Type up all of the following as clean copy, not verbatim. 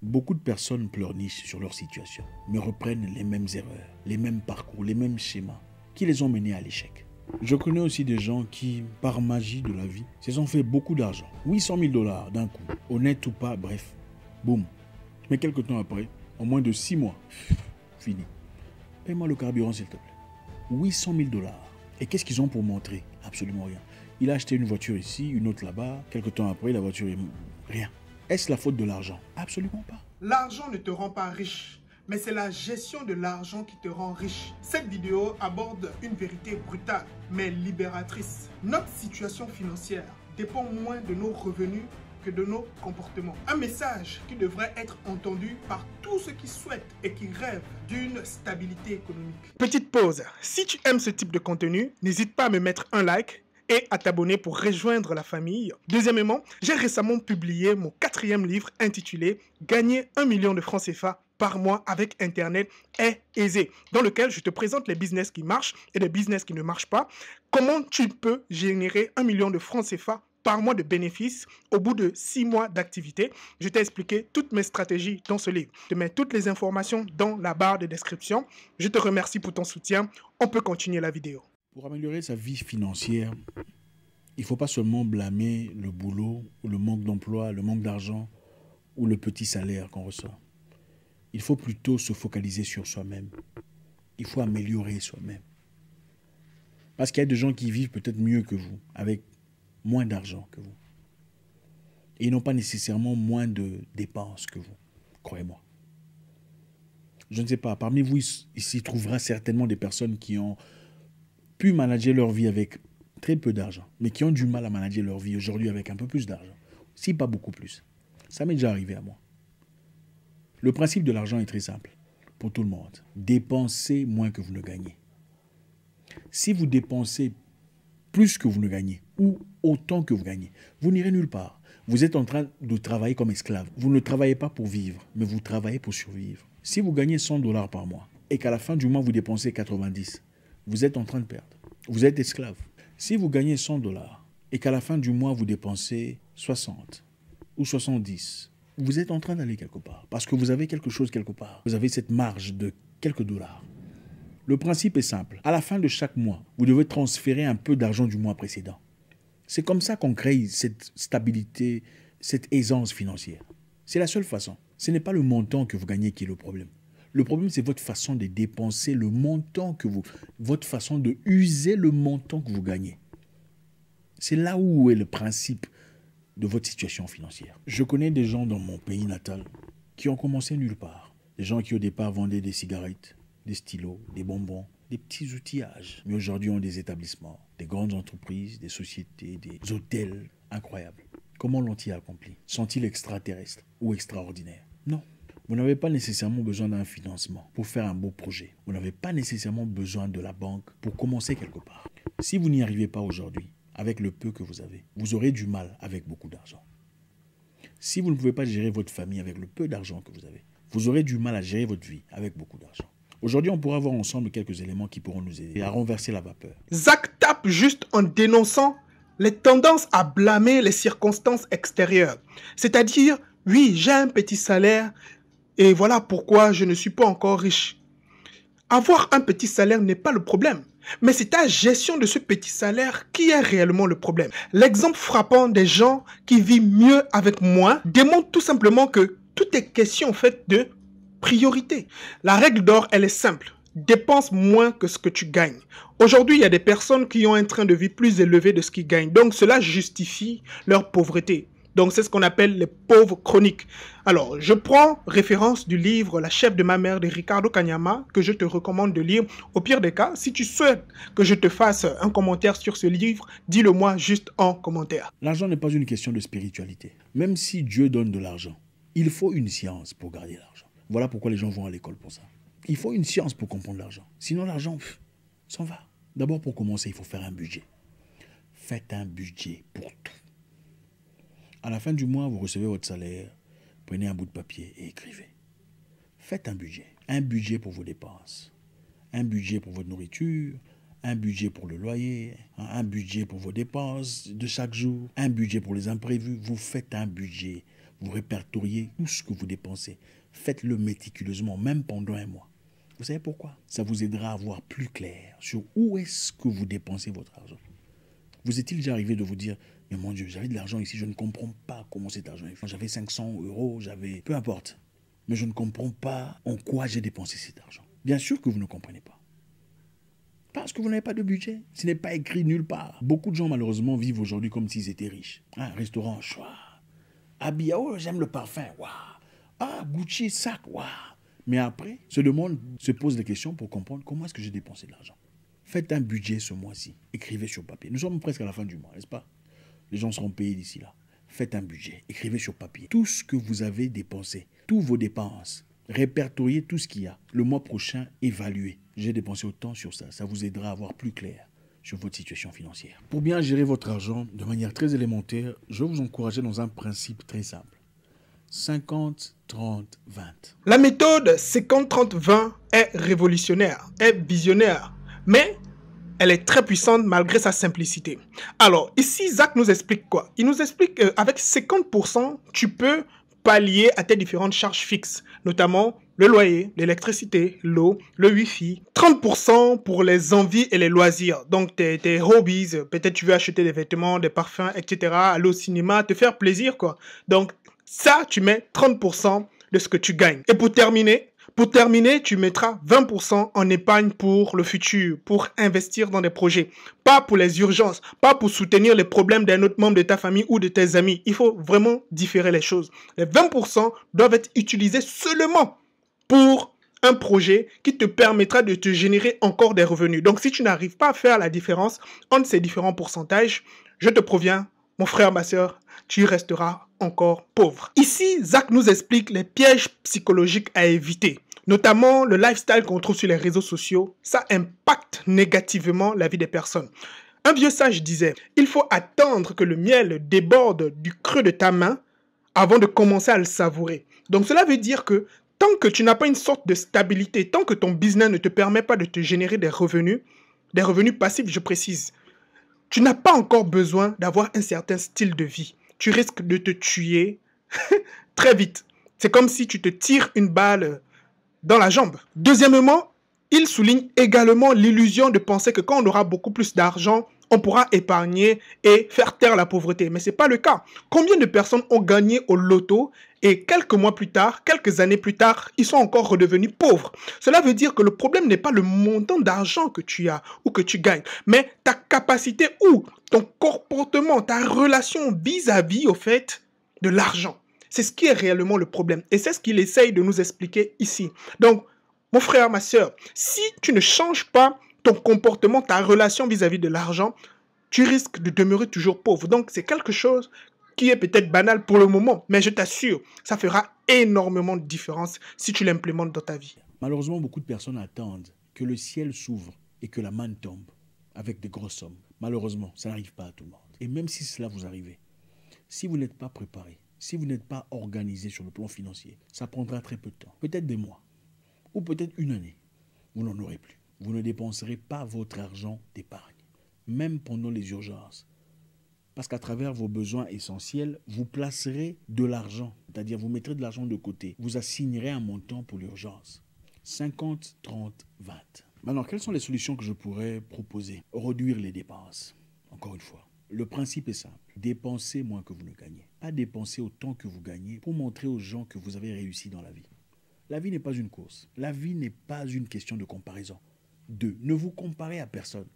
Beaucoup de personnes pleurnichent sur leur situation, mais reprennent les mêmes erreurs, les mêmes parcours, les mêmes schémas qui les ont menés à l'échec. Je connais aussi des gens qui, par magie de la vie, se sont fait beaucoup d'argent. 800 000 $ d'un coup, honnête ou pas, bref, boum. Mais quelques temps après, en moins de 6 mois, fini. Paye-moi le carburant s'il te plaît. 800 000 $. Et qu'est-ce qu'ils ont pour montrer? Absolument rien. Il a acheté une voiture ici, une autre là-bas. Quelques temps après, la voiture est... rien. Est-ce la faute de l'argent? Absolument pas. L'argent ne te rend pas riche, mais c'est la gestion de l'argent qui te rend riche. Cette vidéo aborde une vérité brutale, mais libératrice. Notre situation financière dépend moins de nos revenus que de nos comportements. Un message qui devrait être entendu par tous ceux qui souhaitent et qui rêvent d'une stabilité économique. Petite pause. Si tu aimes ce type de contenu, n'hésite pas à me mettre un like et à t'abonner pour rejoindre la famille. Deuxièmement, j'ai récemment publié mon 4e livre intitulé « Gagner 1 million de francs CFA par mois avec Internet est aisé », dans lequel je te présente les business qui marchent et les business qui ne marchent pas. Comment tu peux générer 1 million de francs CFA par mois de bénéfices au bout de 6 mois d'activité. Je t'ai expliqué toutes mes stratégies dans ce livre. Je te mets toutes les informations dans la barre de description. Je te remercie pour ton soutien. On peut continuer la vidéo. Pour améliorer sa vie financière, il ne faut pas seulement blâmer le boulot, ou le manque d'emploi, le manque d'argent ou le petit salaire qu'on reçoit. Il faut plutôt se focaliser sur soi-même. Il faut améliorer soi-même. Parce qu'il y a des gens qui vivent peut-être mieux que vous, avec moins d'argent que vous. Et ils n'ont pas nécessairement moins de dépenses que vous, croyez-moi. Je ne sais pas, parmi vous, il s'y trouvera certainement des personnes qui ont pu manager leur vie avec très peu d'argent, mais qui ont du mal à manager leur vie aujourd'hui avec un peu plus d'argent, si pas beaucoup plus. Ça m'est déjà arrivé à moi. Le principe de l'argent est très simple pour tout le monde. Dépensez moins que vous ne gagnez. Si vous dépensez plus que vous ne gagnez ou autant que vous gagnez, vous n'irez nulle part. Vous êtes en train de travailler comme esclave. Vous ne travaillez pas pour vivre, mais vous travaillez pour survivre. Si vous gagnez 100 $ par mois et qu'à la fin du mois, vous dépensez 90, vous êtes en train de perdre. Vous êtes esclave. Si vous gagnez 100 $ et qu'à la fin du mois, vous dépensez 60 ou 70, vous êtes en train d'aller quelque part parce que vous avez quelque chose quelque part. Vous avez cette marge de quelques dollars. Le principe est simple. À la fin de chaque mois, vous devez transférer un peu d'argent du mois précédent. C'est comme ça qu'on crée cette stabilité, cette aisance financière. C'est la seule façon. Ce n'est pas le montant que vous gagnez qui est le problème. Le problème, c'est votre façon de dépenser le montant que vous... votre façon de user le montant que vous gagnez. C'est là où est le principe de votre situation financière. Je connais des gens dans mon pays natal qui ont commencé nulle part. Des gens qui au départ vendaient des cigarettes, des stylos, des bonbons, des petits outillages. Mais aujourd'hui ont des établissements, des grandes entreprises, des sociétés, des hôtels incroyables. Comment l'ont-ils accompli? Sont-ils extraterrestres ou extraordinaires? Non. Vous n'avez pas nécessairement besoin d'un financement pour faire un beau projet. Vous n'avez pas nécessairement besoin de la banque pour commencer quelque part. Si vous n'y arrivez pas aujourd'hui, avec le peu que vous avez, vous aurez du mal avec beaucoup d'argent. Si vous ne pouvez pas gérer votre famille avec le peu d'argent que vous avez, vous aurez du mal à gérer votre vie avec beaucoup d'argent. Aujourd'hui, on pourra voir ensemble quelques éléments qui pourront nous aider à renverser la vapeur. Zach tape juste en dénonçant les tendances à blâmer les circonstances extérieures. C'est-à-dire, oui, j'ai un petit salaire et voilà pourquoi je ne suis pas encore riche. Avoir un petit salaire n'est pas le problème, mais c'est ta gestion de ce petit salaire qui est réellement le problème. L'exemple frappant des gens qui vivent mieux avec moins démontre tout simplement que tout est question en fait de priorité. La règle d'or, elle est simple. Dépense moins que ce que tu gagnes. Aujourd'hui, il y a des personnes qui ont un train de vie plus élevé de ce qu'ils gagnent. Donc, cela justifie leur pauvreté. Donc, c'est ce qu'on appelle les pauvres chroniques. Alors, je prends référence du livre La chef de ma mère de Ricardo Kanyama que je te recommande de lire. Au pire des cas, si tu souhaites que je te fasse un commentaire sur ce livre, dis-le moi juste en commentaire. L'argent n'est pas une question de spiritualité. Même si Dieu donne de l'argent, il faut une science pour garder l'argent. Voilà pourquoi les gens vont à l'école pour ça. Il faut une science pour comprendre l'argent. Sinon, l'argent s'en va. D'abord, pour commencer, il faut faire un budget. Faites un budget pour tout. À la fin du mois, vous recevez votre salaire, prenez un bout de papier et écrivez. Faites un budget. Un budget pour vos dépenses. Un budget pour votre nourriture. Un budget pour le loyer. Un budget pour vos dépenses de chaque jour. Un budget pour les imprévus. Vous faites un budget. Vous répertoriez tout ce que vous dépensez. Faites-le méticuleusement, même pendant un mois. Vous savez pourquoi? Ça vous aidera à voir plus clair sur où est-ce que vous dépensez votre argent. Vous est-il déjà arrivé de vous dire, mais mon Dieu, j'avais de l'argent ici, je ne comprends pas comment cet argent est fait. J'avais 500 euros, j'avais... Peu importe. Mais je ne comprends pas en quoi j'ai dépensé cet argent. Bien sûr que vous ne comprenez pas. Parce que vous n'avez pas de budget. Ce n'est pas écrit nulle part. Beaucoup de gens, malheureusement, vivent aujourd'hui comme s'ils étaient riches. Ah, restaurant, choix. Habillé, oh, j'aime le parfum. Waouh. Ah, Gucci, sac. Waouh. Mais après, se pose des questions pour comprendre comment est-ce que j'ai dépensé de l'argent. Faites un budget ce mois-ci. Écrivez sur papier. Nous sommes presque à la fin du mois, n'est-ce pas? Les gens seront payés d'ici là. Faites un budget. Écrivez sur papier tout ce que vous avez dépensé. Tous vos dépenses. Répertoriez tout ce qu'il y a. Le mois prochain, évaluez. J'ai dépensé autant sur ça. Ça vous aidera à voir plus clair sur votre situation financière. Pour bien gérer votre argent de manière très élémentaire, je vais vous encourager dans un principe très simple. 50, 30, 20. La méthode 50-30-20 est révolutionnaire, est visionnaire, mais elle est très puissante malgré sa simplicité. Alors, ici, Zach nous explique quoi? Il nous explique qu'avec 50%, tu peux pallier à tes différentes charges fixes, notamment le loyer, l'électricité, l'eau, le wifi. 30% pour les envies et les loisirs, donc tes hobbies, peut-être tu veux acheter des vêtements, des parfums, etc., aller au cinéma, te faire plaisir, quoi. Donc, ça, tu mets 30% de ce que tu gagnes. Et pour terminer, tu mettras 20% en épargne pour le futur, pour investir dans des projets. Pas pour les urgences, pas pour soutenir les problèmes d'un autre membre de ta famille ou de tes amis. Il faut vraiment différer les choses. Les 20% doivent être utilisés seulement pour un projet qui te permettra de te générer encore des revenus. Donc, si tu n'arrives pas à faire la différence entre ces différents pourcentages, je te préviens, mon frère, ma soeur, tu resteras encore pauvre. Ici, Zach nous explique les pièges psychologiques à éviter. Notamment le lifestyle qu'on trouve sur les réseaux sociaux, ça impacte négativement la vie des personnes. Un vieux sage disait, il faut attendre que le miel déborde du creux de ta main avant de commencer à le savourer. Donc cela veut dire que tant que tu n'as pas une sorte de stabilité, tant que ton business ne te permet pas de te générer des revenus passifs, je précise, tu n'as pas encore besoin d'avoir un certain style de vie. Tu risques de te tuer très vite. C'est comme si tu te tires une balle dans la jambe. Deuxièmement, il souligne également l'illusion de penser que quand on aura beaucoup plus d'argent, on pourra épargner et faire taire la pauvreté. Mais ce n'est pas le cas. Combien de personnes ont gagné au loto et quelques mois plus tard, quelques années plus tard, ils sont encore redevenus pauvres? Cela veut dire que le problème n'est pas le montant d'argent que tu as ou que tu gagnes, mais ta capacité ou ton comportement, ta relation vis-à-vis au fait de l'argent. C'est ce qui est réellement le problème. Et c'est ce qu'il essaye de nous expliquer ici. Donc, mon frère, ma soeur, si tu ne changes pas ton comportement, ta relation vis-à-vis de l'argent, tu risques de demeurer toujours pauvre. Donc, c'est quelque chose qui est peut-être banal pour le moment, mais je t'assure, ça fera énormément de différence si tu l'implémentes dans ta vie. Malheureusement, beaucoup de personnes attendent que le ciel s'ouvre et que la manne tombe avec de grosses sommes. Malheureusement, ça n'arrive pas à tout le monde. Et même si cela vous arrive, si vous n'êtes pas préparé, si vous n'êtes pas organisé sur le plan financier, ça prendra très peu de temps, peut-être des mois, ou peut-être une année. Vous n'en aurez plus. Vous ne dépenserez pas votre argent d'épargne, même pendant les urgences. Parce qu'à travers vos besoins essentiels, vous placerez de l'argent, c'est-à-dire vous mettrez de l'argent de côté. Vous assignerez un montant pour l'urgence. 50, 30, 20. Maintenant, quelles sont les solutions que je pourrais proposer? Réduire les dépenses. Encore une fois, le principe est simple. Dépensez moins que vous ne gagnez. Pas dépenser autant que vous gagnez pour montrer aux gens que vous avez réussi dans la vie. La vie n'est pas une course. La vie n'est pas une question de comparaison. 2. Ne vous comparez à personne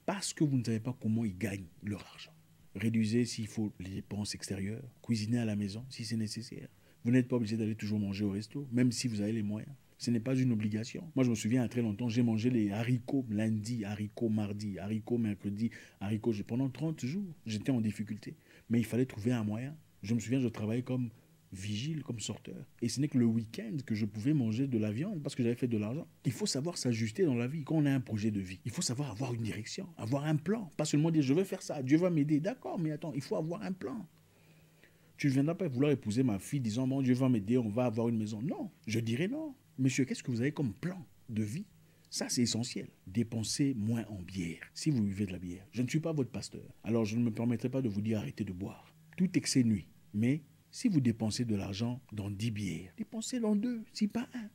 parce que vous ne savez pas comment ils gagnent leur argent. Réduisez s'il faut les dépenses extérieures. Cuisinez à la maison si c'est nécessaire. Vous n'êtes pas obligé d'aller toujours manger au resto, même si vous avez les moyens. Ce n'est pas une obligation. Moi, je me souviens, il y a très longtemps, j'ai mangé les haricots lundi, haricots mardi, haricots mercredi, haricots... Pendant 30 jours, j'étais en difficulté. Mais il fallait trouver un moyen. Je me souviens, je travaillais comme vigile, comme sorteur. Et ce n'est que le week-end que je pouvais manger de la viande parce que j'avais fait de l'argent. Il faut savoir s'ajuster dans la vie. Quand on a un projet de vie, il faut savoir avoir une direction, avoir un plan. Pas seulement dire, je vais faire ça, Dieu va m'aider. D'accord, mais attends, il faut avoir un plan. Tu ne viendras pas vouloir épouser ma fille disant, bon, Dieu va m'aider, on va avoir une maison. Non, je dirais non. Monsieur, qu'est-ce que vous avez comme plan de vie? Ça, c'est essentiel. Dépensez moins en bière, si vous buvez de la bière. Je ne suis pas votre pasteur. Alors, je ne me permettrai pas de vous dire arrêtez de boire. Tout excès nuit, mais Si vous dépensez de l'argent dans 10 bières, dépensez dans 2, si pas un.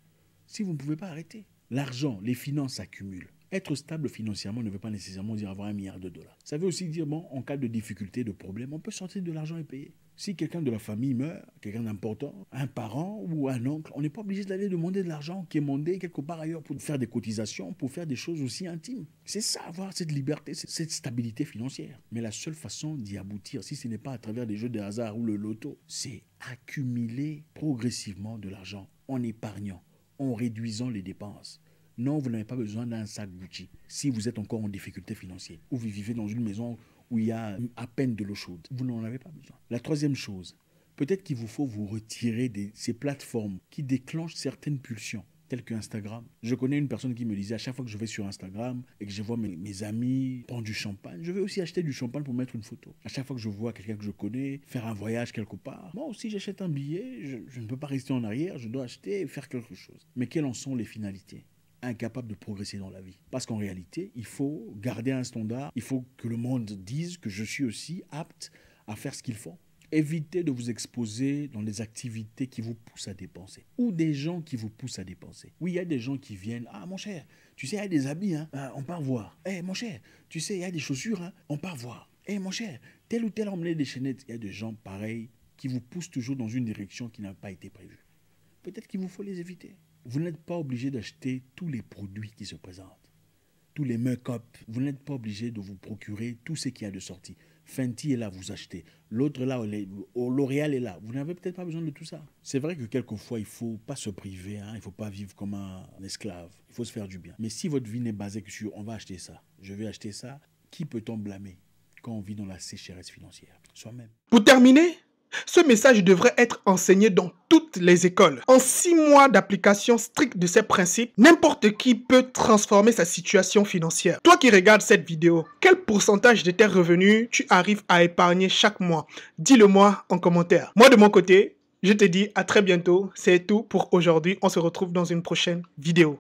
Si vous ne pouvez pas arrêter. L'argent, les finances s'accumulent. Être stable financièrement ne veut pas nécessairement dire avoir $1 milliard. Ça veut aussi dire, bon, en cas de difficulté, de problème, on peut sortir de l'argent et payer. Si quelqu'un de la famille meurt, quelqu'un d'important, un parent ou un oncle, on n'est pas obligé d'aller demander de l'argent qui est demandé quelque part ailleurs pour faire des cotisations, pour faire des choses aussi intimes. C'est ça, avoir cette liberté, cette stabilité financière. Mais la seule façon d'y aboutir, si ce n'est pas à travers des jeux de hasard ou le loto, c'est accumuler progressivement de l'argent en épargnant, en réduisant les dépenses. Non, vous n'avez pas besoin d'un sac Gucci si vous êtes encore en difficulté financière ou vous vivez dans une maison où il y a à peine de l'eau chaude. Vous n'en avez pas besoin. La troisième chose, peut-être qu'il vous faut vous retirer de ces plateformes qui déclenchent certaines pulsions, telles que Instagram. Je connais une personne qui me disait, à chaque fois que je vais sur Instagram et que je vois mes amis prendre du champagne, je vais aussi acheter du champagne pour mettre une photo. À chaque fois que je vois quelqu'un que je connais faire un voyage quelque part, moi aussi j'achète un billet, je ne peux pas rester en arrière, je dois acheter et faire quelque chose. Mais quelles en sont les finalités ? Incapable de progresser dans la vie. Parce qu'en réalité, il faut garder un standard, il faut que le monde dise que je suis aussi apte à faire ce qu'il faut. Évitez de vous exposer dans des activités qui vous poussent à dépenser ou des gens qui vous poussent à dépenser. Oui, il y a des gens qui viennent, ah mon cher, tu sais, il y a des habits, hein, on part voir. Eh mon cher, tu sais, il y a des chaussures, hein, on part voir. Eh mon cher, tel ou tel emmené des chaînettes. Il y a des gens pareils qui vous poussent toujours dans une direction qui n'a pas été prévue. Peut-être qu'il vous faut les éviter. Vous n'êtes pas obligé d'acheter tous les produits qui se présentent, tous les make-up. Vous n'êtes pas obligé de vous procurer tout ce qu'il y a de sortie. Fenty est là, vous achetez. L'autre est là, L'Oréal est là. Vous n'avez peut-être pas besoin de tout ça. C'est vrai que quelquefois, il ne faut pas se priver. Il ne faut pas vivre comme un esclave. Il faut se faire du bien. Mais si votre vie n'est basée que sur « on va acheter ça, je vais acheter ça », qui peut-on blâmer quand on vit dans la sécheresse financière? Soi-même. Pour terminer, ce message devrait être enseigné dans toutes les écoles. En 6 mois d'application stricte de ces principes, n'importe qui peut transformer sa situation financière. Toi qui regardes cette vidéo, quel pourcentage de tes revenus tu arrives à épargner chaque mois? Dis-le-moi en commentaire. Moi de mon côté, je te dis à très bientôt. C'est tout pour aujourd'hui. On se retrouve dans une prochaine vidéo.